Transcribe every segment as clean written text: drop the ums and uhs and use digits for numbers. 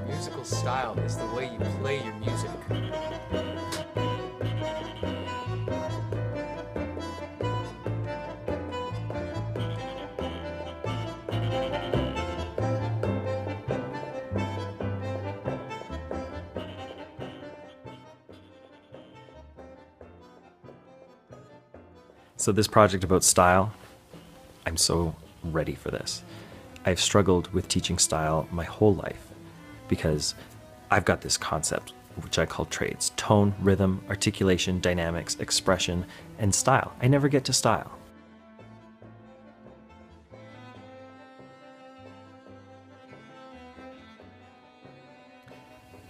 Musical style is the way you play your music. So this project about style, I'm so ready for this. I've struggled with teaching style my whole life because I've got this concept, which I call trades: tone, rhythm, articulation, dynamics, expression, and style. I never get to style.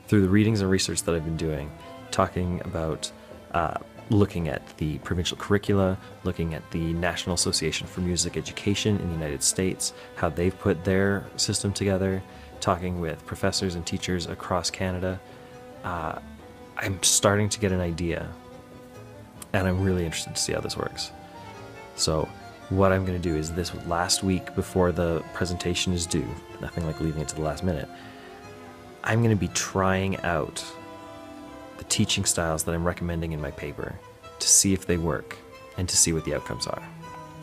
Through the readings and research that I've been doing, talking about looking at the provincial curricula, looking at the National Association for Music Education in the United States, how they've put their system together, talking with professors and teachers across Canada, I'm starting to get an idea, and I'm really interested to see how this works. So what I'm going to do is, this last week before the presentation is due, nothing like leaving it to the last minute, I'm going to be trying out the teaching styles that I'm recommending in my paper to see if they work and to see what the outcomes are.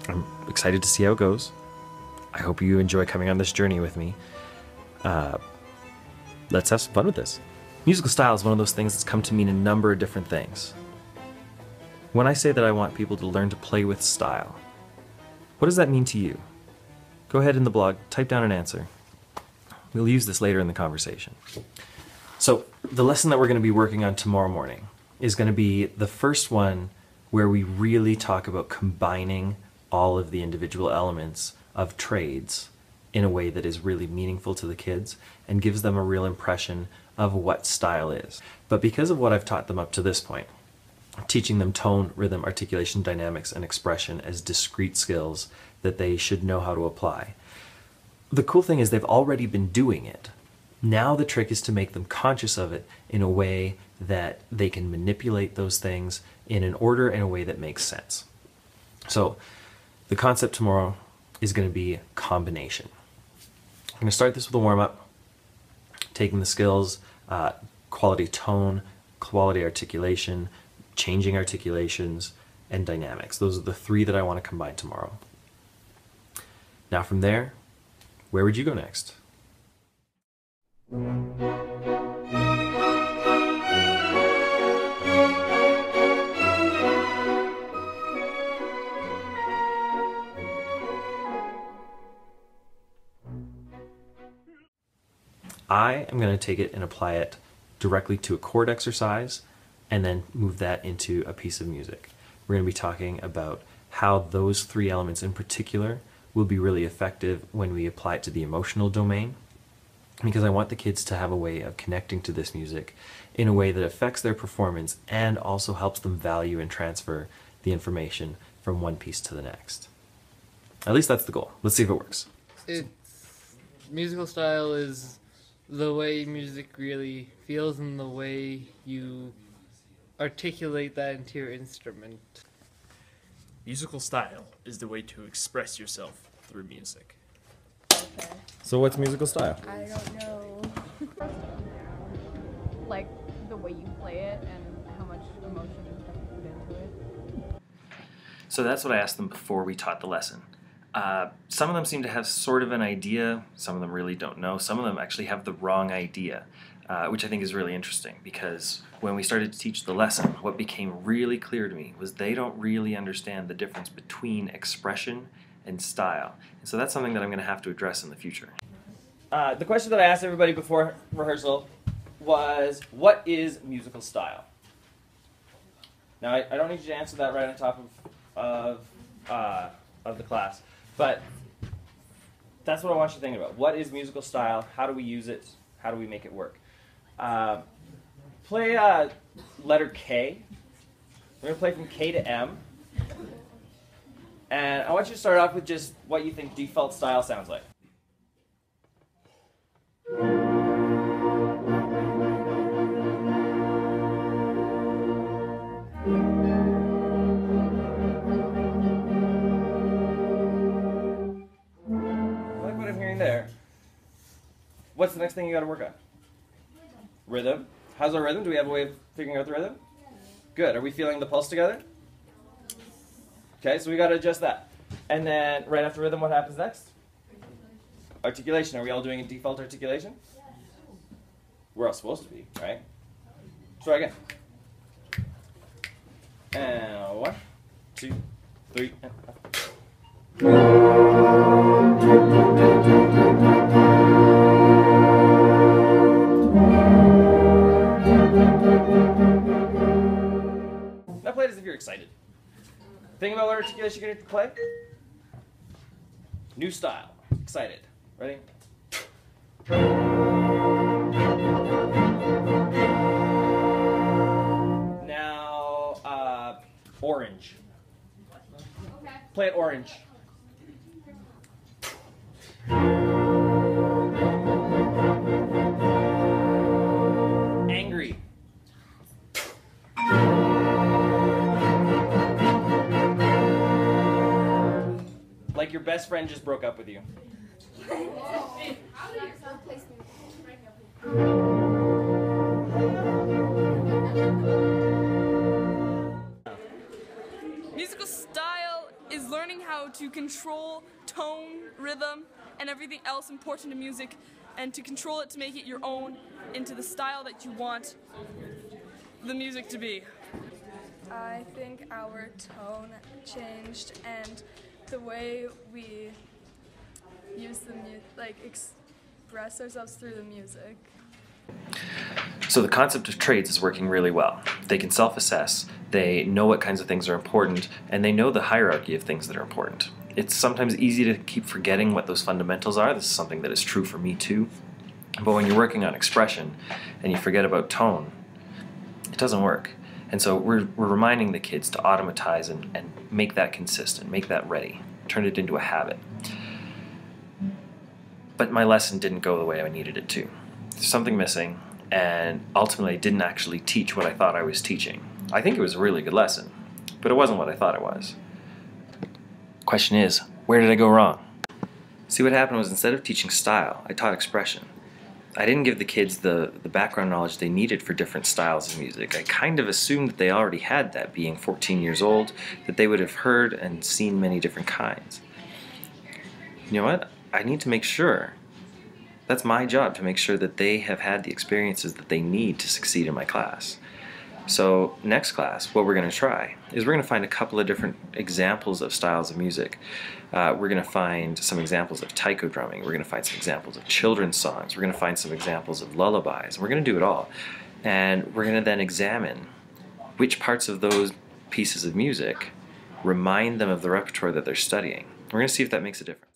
I'm excited to see how it goes. I hope you enjoy coming on this journey with me. Let's have some fun with this. Musical style is one of those things that's come to mean a number of different things. When I say that I want people to learn to play with style, what does that mean to you? Go ahead in the blog, type down an answer. We'll use this later in the conversation. So the lesson that we're going to be working on tomorrow morning is going to be the first one where we really talk about combining all of the individual elements of trades in a way that is really meaningful to the kids and gives them a real impression of what style is. But because of what I've taught them up to this point, teaching them tone, rhythm, articulation, dynamics, and expression as discrete skills that they should know how to apply, the cool thing is they've already been doing it. Now the trick is to make them conscious of it in a way that they can manipulate those things in an order, in a way that makes sense. So the concept tomorrow is going to be combination. I'm going to start this with a warm-up, taking the skills, quality tone, quality articulation, changing articulations, and dynamics. Those are the three that I want to combine tomorrow. Now from there, where would you go next? I am going to take it and apply it directly to a chord exercise and then move that into a piece of music. We're going to be talking about how those three elements in particular will be really effective when we apply it to the emotional domain, because I want the kids to have a way of connecting to this music in a way that affects their performance and also helps them value and transfer the information from one piece to the next. At least that's the goal. Let's see if it works. Musical style is the way music really feels and the way you articulate that into your instrument. Musical style is the way to express yourself through music. Okay. So what's musical style? I don't know. Like the way you play it and how much emotion you have to put into it. So that's what I asked them before we taught the lesson. Some of them seem to have sort of an idea, some of them really don't know, some of them actually have the wrong idea, which I think is really interesting, because when we started to teach the lesson, what became really clear to me was they don't really understand the difference between expression and style. And so that's something that I'm going to have to address in the future. The question that I asked everybody before rehearsal was, what is musical style? Now, I don't need you to answer that right on top of the class, but that's what I want you to think about. What is musical style? How do we use it? How do we make it work? Play letter K. We're going to play from K to M. And I want you to start off with just what you think default style sounds like. I like what I'm hearing there. What's the next thing you got to work on? Rhythm. How's our rhythm? Do we have a way of figuring out the rhythm? Good. Are we feeling the pulse together? Okay, so we got to adjust that. And then right after rhythm, what happens next? Articulation. Are we all doing a default articulation? We're all supposed to be, right? Try again. And 1, 2, 3, and 5. Now play it as if you're excited. Think about what articulation you're going to play. New style. Excited. Ready? Now, orange. Okay. Play it orange. Angry. Like your best friend just broke up with you. Musical style is learning how to control tone, rhythm, and everything else important to music, and to control it to make it your own into the style that you want the music to be. I think our tone changed and the way we use the express ourselves through the music. So the concept of traits is working really well. They can self-assess, they know what kinds of things are important, and they know the hierarchy of things that are important. It's sometimes easy to keep forgetting what those fundamentals are. This is something that is true for me too. But when you're working on expression and you forget about tone, it doesn't work. And so we're reminding the kids to automatize and make that consistent, make that ready, turn it into a habit. But my lesson didn't go the way I needed it to. There's something missing, and ultimately I didn't actually teach what I thought I was teaching. I think it was a really good lesson, but it wasn't what I thought it was. Question is, where did I go wrong? See, what happened was instead of teaching style, I taught expression. I didn't give the kids the background knowledge they needed for different styles of music. I kind of assumed that they already had that, being 14 years old, that they would have heard and seen many different kinds. You know what? I need to make sure. That's my job, to make sure that they have had the experiences that they need to succeed in my class. So next class, what we're going to try is we're going to find a couple of different examples of styles of music. We're going to find some examples of taiko drumming. We're going to find some examples of children's songs. We're going to find some examples of lullabies. We're going to do it all. And we're going to then examine which parts of those pieces of music remind them of the repertoire that they're studying. We're going to see if that makes a difference.